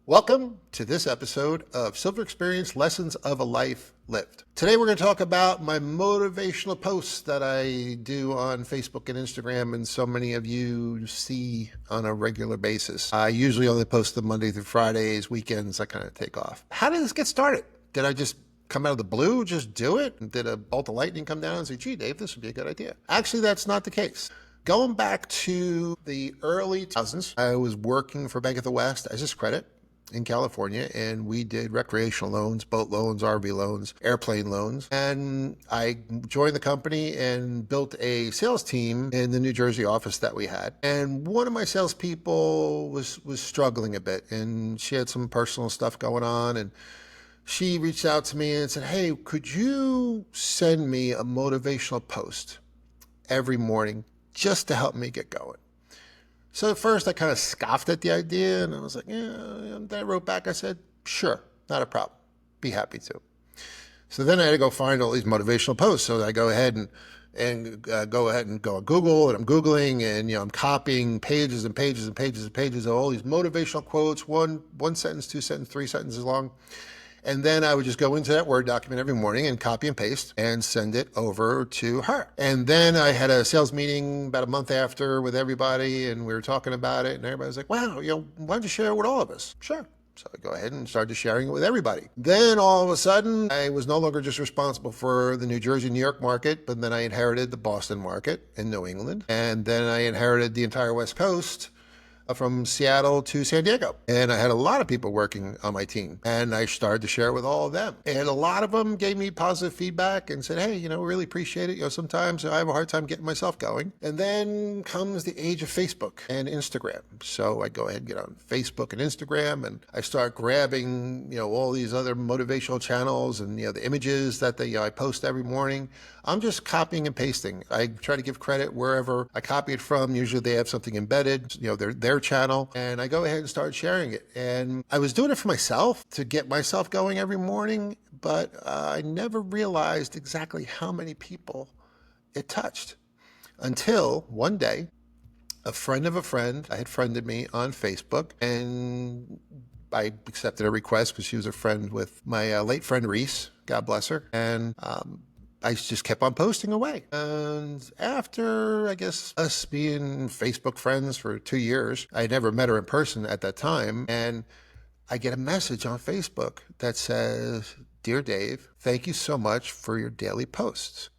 Welcome to this episode of Silver Experience Lessons of a Life Lived. Today we're going to talk about my motivational posts that I do on Facebook and Instagram, and so many of you see on a regular basis. I usually only post them Monday through Fridays, weekends I kind of take off. How did this get started? Did I just come out of the blue, just do it? Did a bolt of lightning come down and say, gee, Dave, this would be a good idea? Actually, that's not the case. Going back to the early 2000s, I was working for Bank of the West as a credit in California, and we did recreational loans, boat loans, RV loans, airplane loans. And I joined the company and built a sales team in the New Jersey office that we had. And one of my salespeople was struggling a bit, and she had some personal stuff going on, and she reached out to me and said, hey, could you send me a motivational post every morning just to help me get going? So at first I kind of scoffed at the idea, and I was like, yeah. And then I wrote back, I said, sure, not a problem. Be happy to. So then I had to go find all these motivational posts. So I go ahead and go on Google, and I'm Googling, and I'm copying pages and pages and pages and pages of all these motivational quotes, one sentence, two sentences, three sentences long. And then I would just go into that Word document every morning and copy and paste and send it over to her. And then I had a sales meeting about a month after with everybody, and we were talking about it, and everybody was like, wow, why don't you share it with all of us? Sure. So I go ahead and started sharing it with everybody. Then all of a sudden, I was no longer just responsible for the New Jersey, New York market, but then I inherited the Boston market in New England. And then I inherited the entire West Coast, from Seattle to San Diego. And I had a lot of people working on my team, and I started to share with all of them. And a lot of them gave me positive feedback and said, hey, really appreciate it. Sometimes I have a hard time getting myself going. And then comes the age of Facebook and Instagram. So I go ahead and get on Facebook and Instagram, and I start grabbing, all these other motivational channels and, the images that I post every morning. I'm just copying and pasting. I try to give credit wherever I copy it from. Usually they have something embedded, their channel, and I go ahead and start sharing it. And I was doing it for myself to get myself going every morning, but I never realized exactly how many people it touched until one day, a friend of a friend had friended me on Facebook, and I accepted a request because she was a friend with my late friend Reese, God bless her, and I just kept on posting away. And after, I guess, us being Facebook friends for 2 years, I never met her in person at that time. And I get a message on Facebook that says, Dear Dave, thank you so much for your daily posts.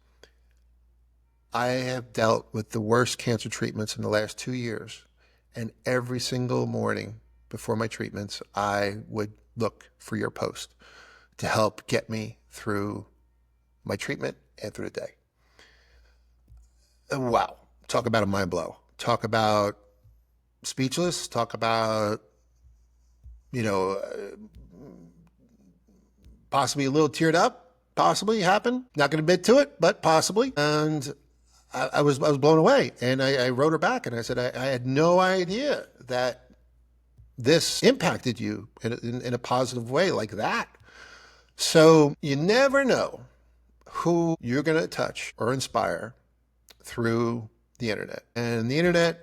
I have dealt with the worst cancer treatments in the last 2 years. And every single morning before my treatments, I would look for your post to help get me through my treatment and through the day. Wow. Talk about a mind blow. Talk about speechless. Talk about, possibly a little teared up. Possibly happened. Not going to admit to it, but possibly. And I was blown away. And I wrote her back and I said, I had no idea that this impacted you in a positive way like that. So you never know who you're going to touch or inspire through the internet. And the internet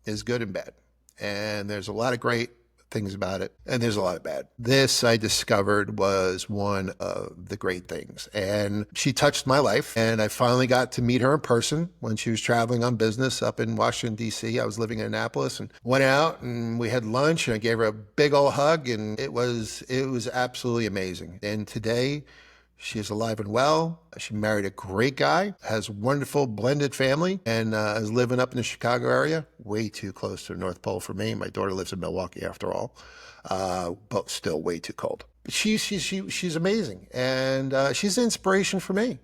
is good and bad. And there's a lot of great things about it, and there's a lot of bad. This, I discovered, was one of the great things. And she touched my life, and I finally got to meet her in person when she was traveling on business up in Washington, D.C. I was living in Annapolis, and went out, and we had lunch, and I gave her a big old hug, and it was absolutely amazing. And today, she is alive and well. She married a great guy, has a wonderful blended family, and is living up in the Chicago area, way too close to the North Pole for me. My daughter lives in Milwaukee after all, but still way too cold. But she's amazing, and she's an inspiration for me.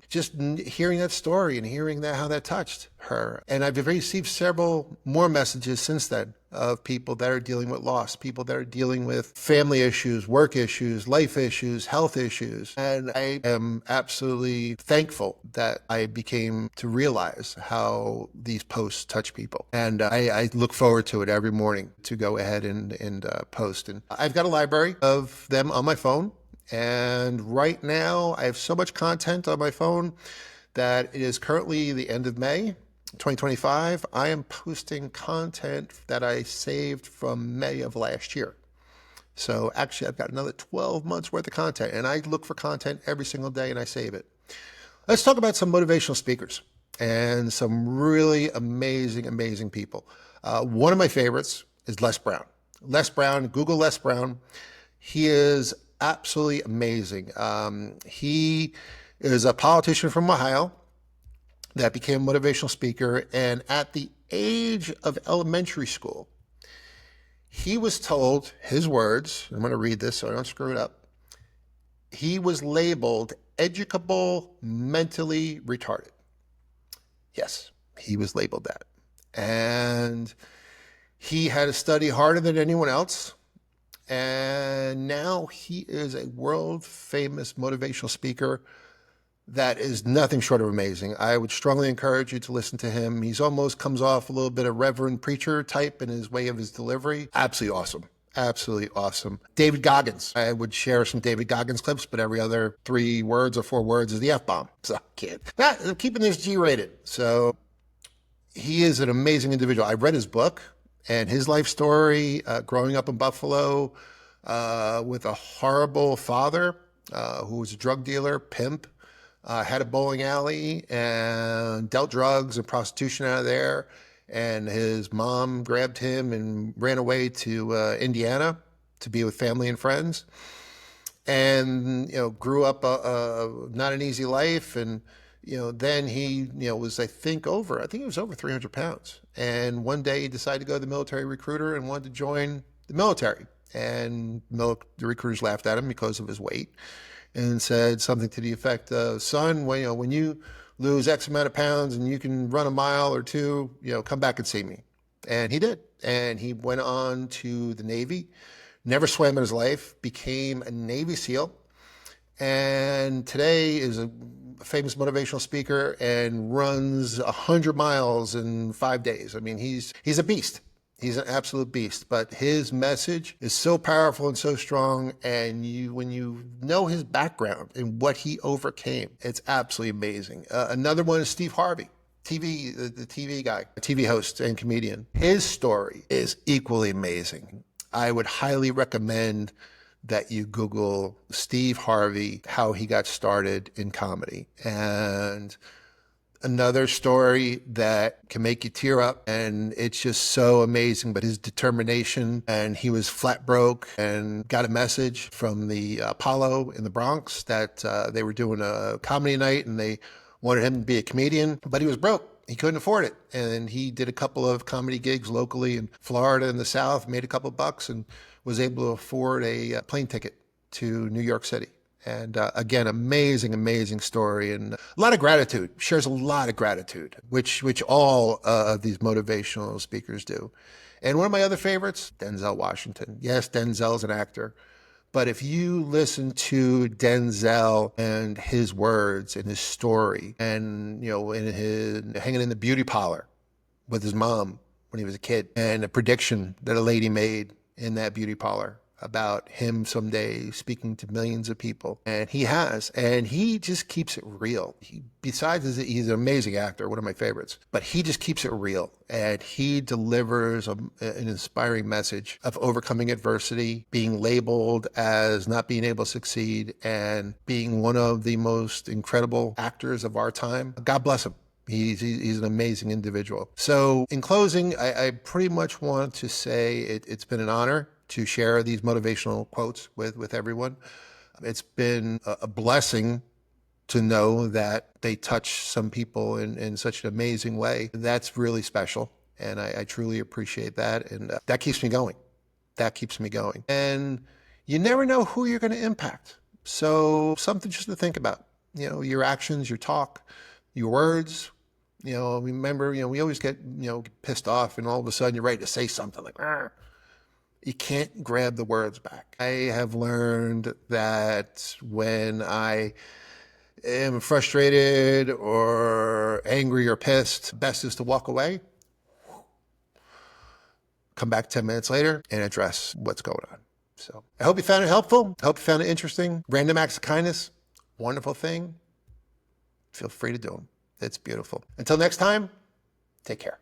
Just hearing that story and hearing how that touched her. And I've received several more messages since then of people that are dealing with loss, people that are dealing with family issues, work issues, life issues, health issues. And I am absolutely thankful that I became to realize how these posts touch people. And I look forward to it every morning to go ahead and post. And I've got a library of them on my phone. And right now I have so much content on my phone that it is currently the end of May. 2025, I am posting content that I saved from May of last year. So actually, I've got another 12 months worth of content, and I look for content every single day and I save it. Let's talk about some motivational speakers and some really amazing, amazing people. One of my favorites is Les Brown. Les Brown, Google Les Brown. He is absolutely amazing. He is a politician from Ohio that became a motivational speaker. And at the age of elementary school, he was told, his words, I'm going to read this so I don't screw it up. He was labeled educable, mentally retarded. Yes, he was labeled that. And he had to study harder than anyone else. And now he is a world famous motivational speaker that is nothing short of amazing. I would strongly encourage you to listen to him. He's almost comes off a little bit of reverend preacher type in his way of his delivery. Absolutely awesome. Absolutely awesome. David Goggins. I would share some David Goggins clips, but every other 3 words or 4 words is the F-bomb. So I can't. I'm keeping this G-rated. So he is an amazing individual. I read his book and his life story, growing up in Buffalo with a horrible father who was a drug dealer, pimp, had a bowling alley and dealt drugs and prostitution out of there. And his mom grabbed him and ran away to Indiana to be with family and friends. And, grew up not an easy life. And, then he, was, I think he was over 300 pounds. And one day he decided to go to the military recruiter and wanted to join the military. And the recruiters laughed at him because of his weight and said something to the effect of, son, when you lose X amount of pounds and you can run a mile or 2, come back and see me. And he did. And he went on to the Navy, never swam in his life, became a Navy SEAL, and today is a famous motivational speaker and runs 100 miles in 5 days. I mean, he's a beast. He's an absolute beast, but his message is so powerful and so strong. And when you know his background and what he overcame, it's absolutely amazing. Another one is Steve Harvey, the TV guy, TV host and comedian. His story is equally amazing. I would highly recommend that you Google Steve Harvey, how he got started in comedy. And another story that can make you tear up, and it's just so amazing, but his determination. And he was flat broke and got a message from the Apollo in the Bronx that they were doing a comedy night and they wanted him to be a comedian, but he was broke. He couldn't afford it. And he did a couple of comedy gigs locally in Florida and the South, made a couple bucks, and was able to afford a plane ticket to New York City. And again, amazing, amazing story, and a lot of gratitude. Shares a lot of gratitude, which all of these motivational speakers do. And one of my other favorites, Denzel Washington. Yes, Denzel's an actor, but if you listen to Denzel and his words and his story, and in his hanging in the beauty parlor with his mom when he was a kid, and a prediction that a lady made in that beauty parlor about him someday speaking to millions of people. And he has, and he just keeps it real. Besides, he's an amazing actor, one of my favorites, but he just keeps it real. And he delivers an inspiring message of overcoming adversity, being labeled as not being able to succeed, and being one of the most incredible actors of our time. God bless him. He's an amazing individual. So in closing, I pretty much want to say it's been an honor to share these motivational quotes with everyone. It's been a blessing to know that they touch some people in such an amazing way. That's really special, and I truly appreciate that, and that keeps me going. That keeps me going. And you never know who you're going to impact. So something just to think about, your actions, your talk, your words. Remember, we always get, pissed off, and all of a sudden you're ready to say something like, "Arr." You can't grab the words back. I have learned that when I am frustrated or angry or pissed, best is to walk away, come back 10 minutes later, and address what's going on. So I hope you found it helpful. I hope you found it interesting. Random acts of kindness, wonderful thing. Feel free to do them. It's beautiful. Until next time, Take care.